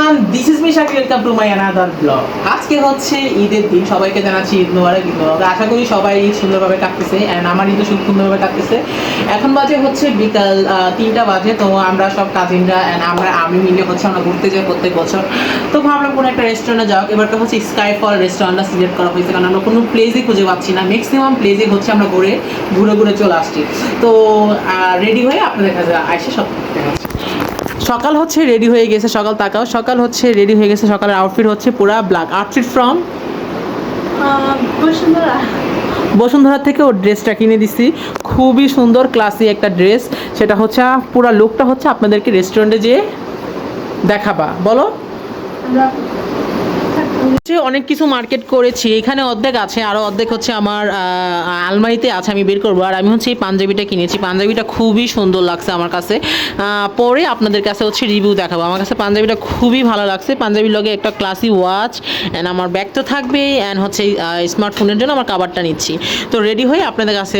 everyone, this is me Shakir. Welcome to my another vlog. আজকে হচ্ছে ঈদের দিন, সবাইকে জানাচ্ছি ঈদ মোবারক। ঈদ মোবারক। আশা করি সবাই সুন্দরভাবে কাটতেছে এন্ড আমার ঈদও সুন্দরভাবে কাটতেছে। এখন বাজে হচ্ছে বিকাল 3টা বাজে। তো আমরা সব কাজিনরা এন্ড আমি মিলে হচ্ছে আমরা ঘুরতে যাই প্রত্যেক বছর। তো ভাবলাম কোনো একটা রেস্টুরেন্টে যাও। এবারটা হচ্ছে স্কাইফল রেস্টুরেন্টটা সিলেক্ট করা হয়েছে, কারণ আমরা কোনো প্লেসই খুঁজে পাচ্ছি না। ম্যাক্সিমাম প্লেসে হচ্ছে আমরা ঘুরে ঘুরে চলে আসছি। তো রেডি হয়ে আপনাদের কাছে আইসে সব দেখাচ্ছি। সকাল হচ্ছে রেডি হয়ে গেছে, সকাল তাকাও, সকাল হচ্ছে রেডি হয়ে গেছে। সকালের আউটফিট হচ্ছে পুরা ব্ল্যাক। আউটফিট ফ্রম বসুন্ধরা থেকে ওর ড্রেসটা কিনে দিছি, খুবই সুন্দর ক্লাসি একটা ড্রেস। সেটা হচ্ছে পুরা লুকটা হচ্ছে আপনাদেরকে রেস্টুরেন্টে যেয়ে দেখাবা। বলো। অনেক কিছু মার্কেট করেছি, এখানে অর্ধেক আছে, আরও অর্ধেক হচ্ছে আমার আলমারিতে আছে, আমি বের করবো। আর আমি হচ্ছে এই পাঞ্জাবিটা কিনেছি, পাঞ্জাবিটা খুবই সুন্দর লাগছে আমার কাছে। পরে আপনাদের কাছে হচ্ছে রিভিউ দেখাবো। আমার কাছে পাঞ্জাবিটা খুবই ভালো লাগছে। পাঞ্জাবির লগে একটা ক্লাসি ওয়াচ অ্যান্ড আমার ব্যাগ তো থাকবেই, অ্যান্ড হচ্ছে স্মার্টফোনের জন্য আমার কাভারটা নিচ্ছি। তো রেডি হয়ে আপনাদের কাছে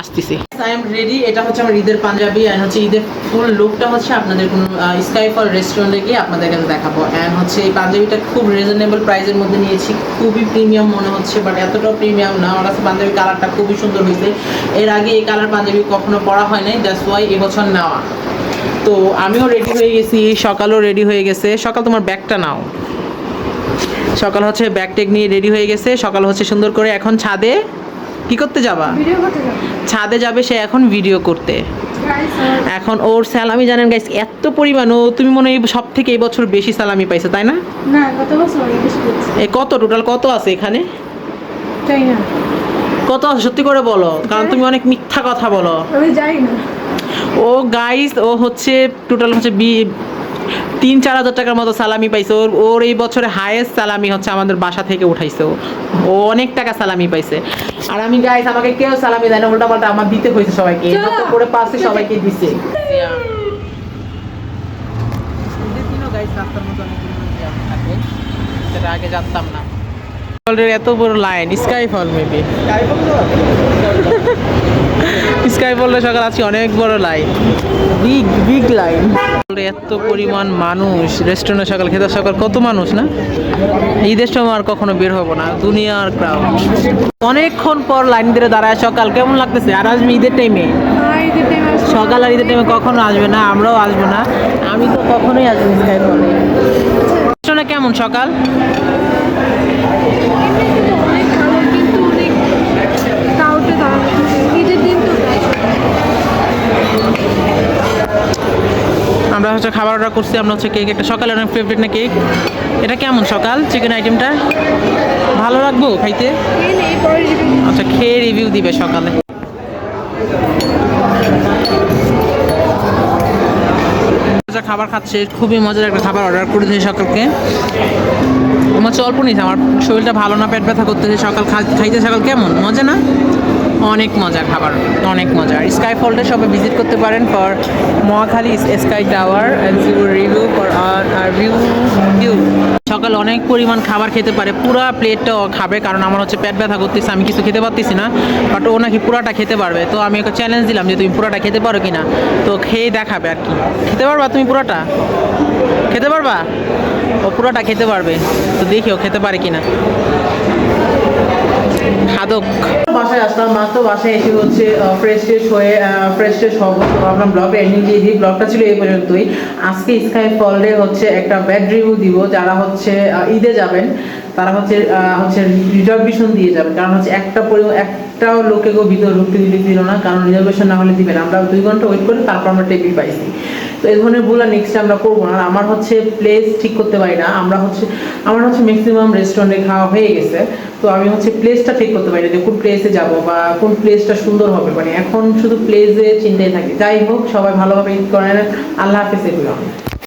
আসতেছি। I am ready. এটা হচ্ছে আমার ঈদের পাঞ্জাবি অ্যান্ড হচ্ছে ঈদের ফুল লুকটা হচ্ছে আপনাদের কোনো স্কাইফল রেস্টুরেন্টে গিয়ে আপনাদের কাছে দেখাবো। অ্যান্ড হচ্ছে এই পাঞ্জাবিটা খুব রিজনেবল প্রাইসের মধ্যে নিয়েছি, খুবই প্রিমিয়াম মনে হচ্ছে, বাট এতটাও প্রিমিয়াম না। আমার কাছে পাঞ্জাবি কালারটা খুবই সুন্দর হয়েছে। এর আগে এই কালার পাঞ্জাবি কখনো পরা হয় নাই, দ্যাটস ওয়াই এবছর নেওয়া। তো আমিও রেডি হয়ে গেছি, সকালও রেডি হয়ে গেছে। সকাল তোমার ব্যাগটা নাও। সকাল হচ্ছে ব্যাগ টেক নিয়ে রেডি হয়ে গেছে। সকাল হচ্ছে সুন্দর করে এখন ছাদে কি করতে যাবা? ছাদে যাবে সে এখন ভিডিও করতে। এখন ওর স্যালামি জানেন গাইস এত পরিমাণ, ও তুমি মনে হয় সব থেকে এই বছর বেশি স্যালামি পাইছো, তাই না? না, গত বছর বেশি পেয়েছি। এই কত টোটাল কত আছে এখানে? জানি না কত আছে সত্যি করে বলো, কারণ তুমি অনেক মিথ্যা কথা বলো। আমি জানি না। ও গাইস, ও হচ্ছে টোটাল হচ্ছে 3-4 হাজার টাকার মতো সালামি পাইছে। ওর এই বছরে হাইয়েস্ট সালামি হচ্ছে আমাদের বাসা থেকে উঠাইছে। ও অনেক টাকা সালামি পাইছে। আর আমি গাইস, আমাকে কেউ সালামি দেয় না, উল্টা পাল্টা আমার দিতে হয়েছে সবাইকে। কত করে পাচ্ছে সবাইকে দিছে। রাস্তার মধ্যে অনেক জ্যাম থাকে, সেটা আগে জানতাম না। এত বড় লাইন স্কাইফল, মেবি স্কাইফলের সকাল আছে অনেক বড় লাইন, বিগ লাইন। এত পরিমাণ মানুষ রেস্টুরেন্টে সকাল খেতে, সকাল কত মানুষ না। ঈদের সময় আর কখনো বের হবো না, দুনিয়ার ক্রাউড। অনেকক্ষণ পর লাইন ধরে দাঁড়ায়। সকাল কেমন লাগতেছে? আর আসবে ঈদের টাইমে? সকাল আর ঈদের টাইমে কখনো আসবে না, আমরাও আসবো না। আমি তো কখনোই আসবো স্কাইফলে। রেস্টুরেন্টে কেমন সকাল? আমরা হচ্ছে খাবার অর্ডার করছি, আমরা হচ্ছে কেক, একটা সকালে অনেক ফেভারিট না কেক। এটা কেমন সকাল চিকেন আইটেমটা? ভালো লাগবো খাইতে? আচ্ছা, খেয়ে রিভিউ দিবে সকালে। খাবার খাচ্ছে, খুবই মজার একটা খাবার অর্ডার করে দিয়েছি সকালকে। আমার অল্প নিয়েছে, আমার শরীরটা ভালো না, পেট ব্যথা করতেছে। সকাল খাইতে সকাল কেমন মজা না? অনেক মজা খাবার, অনেক মজা। স্কাইফলটা সবাই ভিজিট করতে পারেন for Mohakhali sky tower and review for view. সকাল অনেক পরিমাণ খাবার খেতে পারে, পুরা প্লেটটাও খাবে, কারণ আমার হচ্ছে পেট ব্যথা করতেছে, আমি কিছু খেতে পারতেছি না। বাট ও নাকি পুরাটা খেতে পারবে। তো আমি ওকে চ্যালেঞ্জ দিলাম যে তুমি পুরাটা খেতে পারো কিনা, তো খেয়ে দেখাবে আর কি। খেতে পারবা তুমি পুরাটা? খেতে পারবা? ও পুরাটা খেতে পারবে, তো দেখি ও খেতে পারে কিনা। খাদক। বাসায় আসলাম মাত্র, বাসায় এসে হচ্ছে ফ্রেশ হবো। তো আপনার ব্লগে এন্ডিং দিয়ে দিই। ব্লগটা ছিল এই পর্যন্তই। আজকে স্কাইফলে হচ্ছে একটা ব্যাড রিভিউ দিব। যারা হচ্ছে ঈদে যাবেন তারা হচ্ছে রিজার্ভেশন দিয়ে যাবেন, কারণ হচ্ছে একটাও লোকেকেও ভিতরে ঢুকতে দিল না, কারণ রিজার্ভেশন না হলে দিবেন। আমরা 2 ঘন্টা ওয়েট করে তারপর আমরা টেবিল পাইছি। তো এই ধরনের ভুল আর নেক্সট আমরা করবো না। আমার হচ্ছে প্লেস ঠিক করতে পারি না। আমার হচ্ছে ম্যাক্সিমাম রেস্টুরেন্টে খাওয়া হয়ে গেছে, তো আমি হচ্ছে প্লেসটা ঠিক করতে পারি না যে কোন প্লেসে যাব বা কোন প্লেসটা সুন্দর হবে। মানে এখন শুধু প্লেসে চিন্তায় থাকি। যাই হোক, সবাই ভালোভাবে ঈদ করেন। আল্লাহ হাফেজ এভরিওয়ান।